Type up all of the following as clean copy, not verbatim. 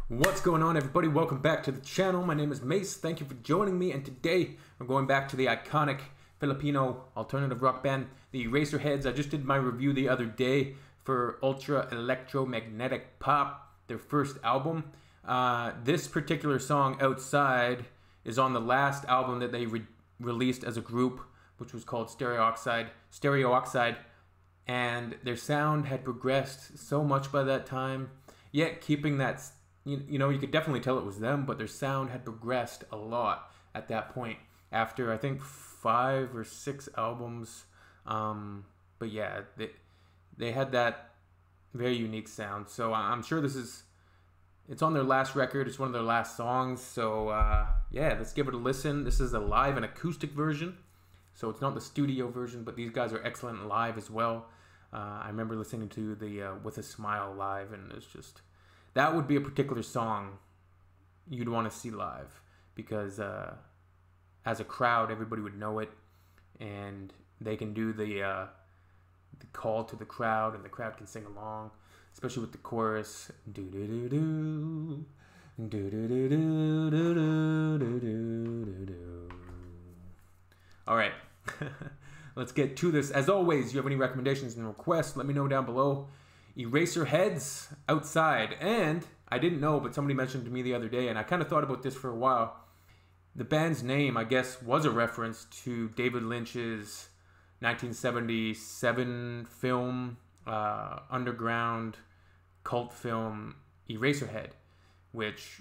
What's going on, everybody? Welcome back to the channel. My name is Mace. Thank you for joining me, and today we're going back to the iconic Filipino alternative rock band, the Eraserheads. I just did my review the other day for Ultra Electromagnetic Pop, their first album. This particular song, Outside, is on the last album that they released as a group, which was called Stereo-Oxide, and their sound had progressed so much by that time, yet keeping that, you know, you could definitely tell it was them, but their sound had progressed a lot at that point after, I think, 5 or 6 albums. But yeah, they had that very unique sound. So I'm sure it's on their last record. It's one of their last songs. So yeah, let's give it a listen. This is a live and acoustic version. So it's not the studio version, but these guys are excellent live as well. I remember listening to the With a Smile live, and it's just, that would be a particular song you'd want to see live, because as a crowd, everybody would know it, and they can do the call to the crowd, and the crowd can sing along, especially with the chorus. Do do do do do do do do do do do do. All right, let's get to this. As always, you have any recommendations and requests, let me know down below. Eraserheads-Outside, and I didn't know, but somebody mentioned to me the other day, and I kind of thought about this for a while. The band's name, I guess, was a reference to David Lynch's 1977 film, underground cult film, Eraserhead, which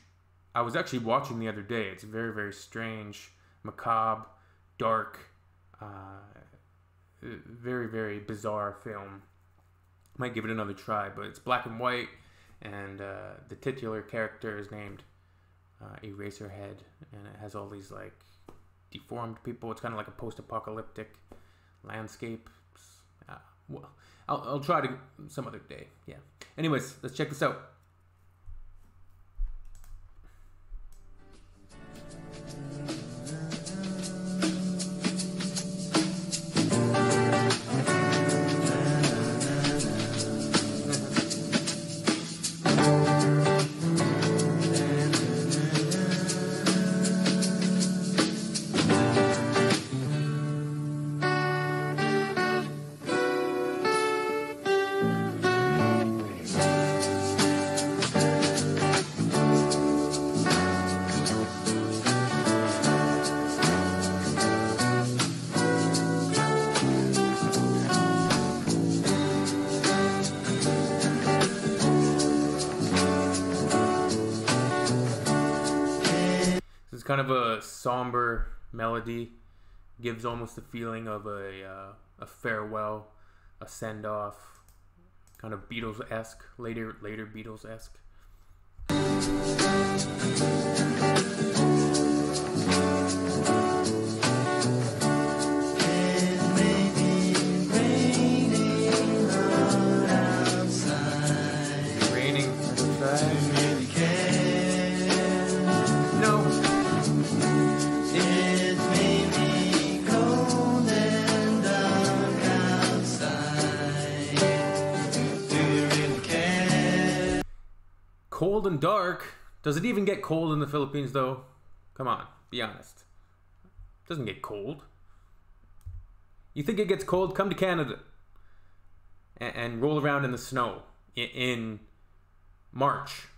I was actually watching the other day. It's very, very strange, macabre, dark, very, very bizarre film. Might give it another try, but it's black and white, and the titular character is named Eraserhead, and it has all these like deformed people. It's kind of like a post-apocalyptic landscape. Well, I'll try to some other day. Yeah. Anyways, let's check this out. It's kind of a somber melody, gives almost the feeling of a farewell, a send-off, kind of Beatles-esque, later Beatles-esque. Cold and dark. Does it even get cold in the Philippines, though? Come on, be honest. It doesn't get cold. You think it gets cold? Come to Canada and roll around in the snow in March.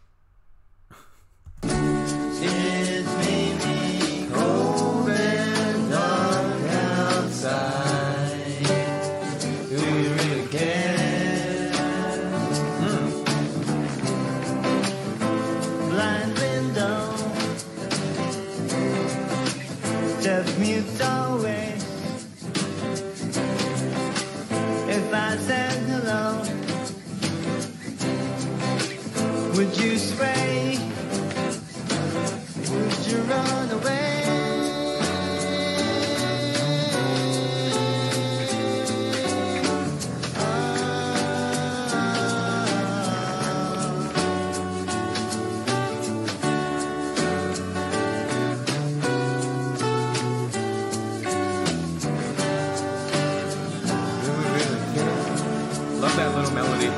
It may be cold and dark outside. Do you really care? Just mute always. If I said hello, would you spray? Would you run away? Love that little melody.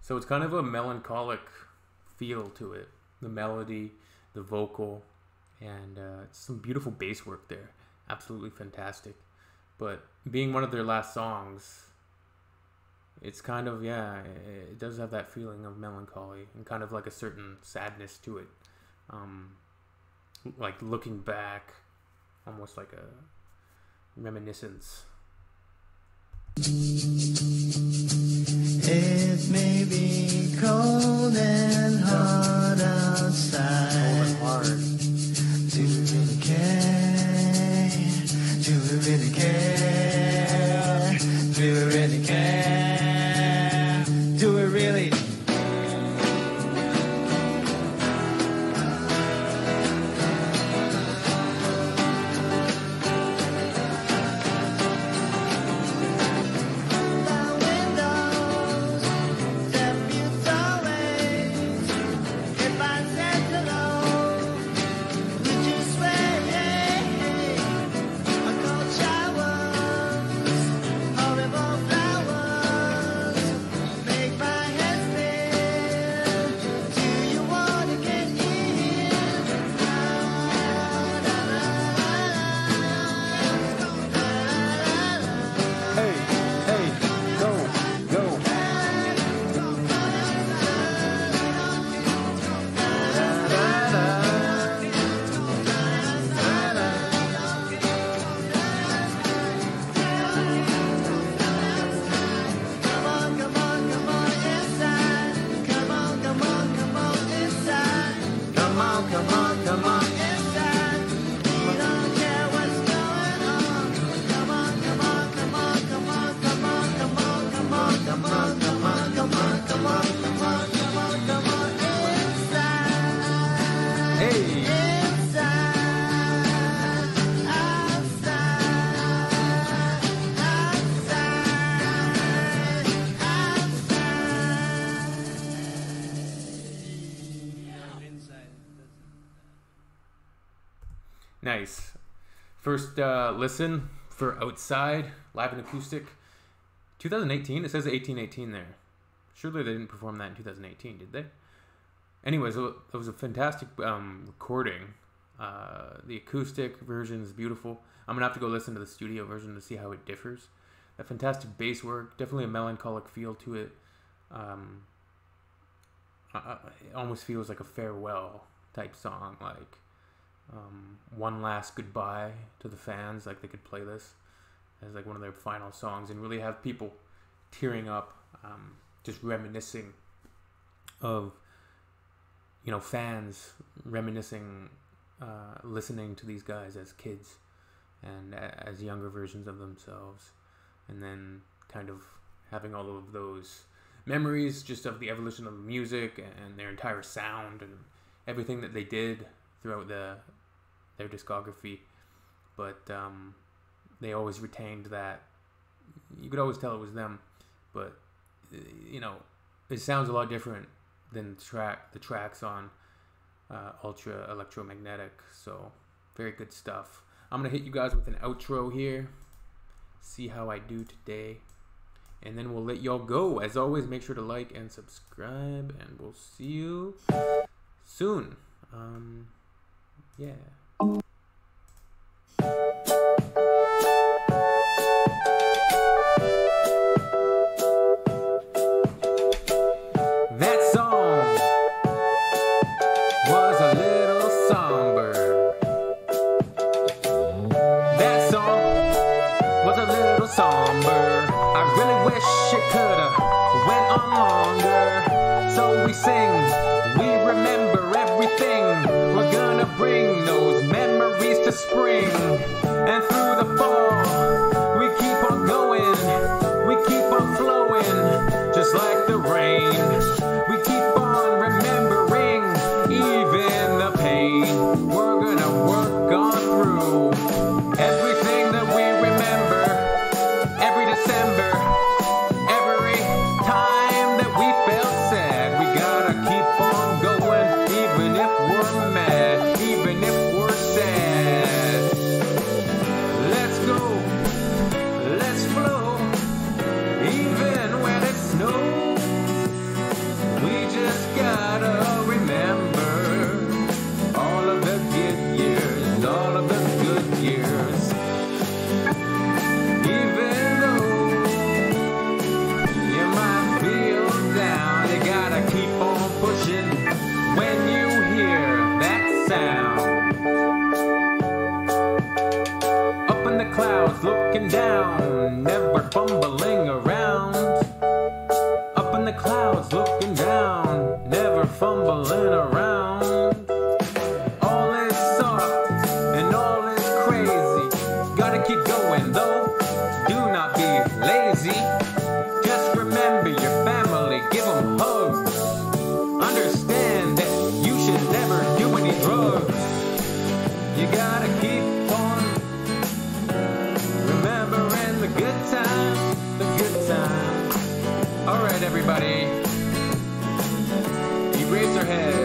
So it's kind of a melancholic feel to it. The melody, the vocal, and some beautiful bass work there. Absolutely fantastic. But being one of their last songs, it's kind of, yeah, it does have that feeling of melancholy and kind of like a certain sadness to it. Like looking back, almost like a reminiscence. It may be cold and hard outside. Cold and hard. Do we really care? Do we really care? Do we really care? Do we really? Nice. First listen for Outside, live and acoustic. 2018? It says 1818 there. Surely they didn't perform that in 2018, did they? Anyways, it was a fantastic recording. The acoustic version is beautiful. I'm going to have to go listen to the studio version to see how it differs. A fantastic bass work, definitely a melancholic feel to it. It almost feels like a farewell type song, like one last goodbye to the fans. Like they could play this as like one of their final songs and really have people tearing up, just reminiscing of, you know, fans reminiscing, listening to these guys as kids and as younger versions of themselves, and then kind of having all of those memories just of the evolution of the music and their entire sound and everything that they did throughout their discography. But they always retained that. You could always tell it was them, but you know, it sounds a lot different than the tracks on Ultra Electromagnetic. So very good stuff. I'm gonna hit you guys with an outro here, see how I do today, and then we'll let y'all go. As always, make sure to like and subscribe, and we'll see you soon. Yeah. That song was a little somber. That song was a little somber. I really wish it could've went on longer. So we sing, we remember everything. We're gonna bring those memories to spring. And through the fall, we keep on going, we keep on flowing, just like the rain. We keep on remembering, even the pain. We're gonna work on through everything that we remember, every December, every time that we felt sad. We gotta keep on going, even if we're mad, even if we're sad. Let's go, let's flow, even when it snows. clouds looking down, never fumbling around. All is soft and all is crazy. Gotta keep going though, do not be lazy. Just remember your family, give them hugs. Understand that you should never do any drugs. You gotta keep on remembering the good times, the good times. Alright everybody, Eraserheads.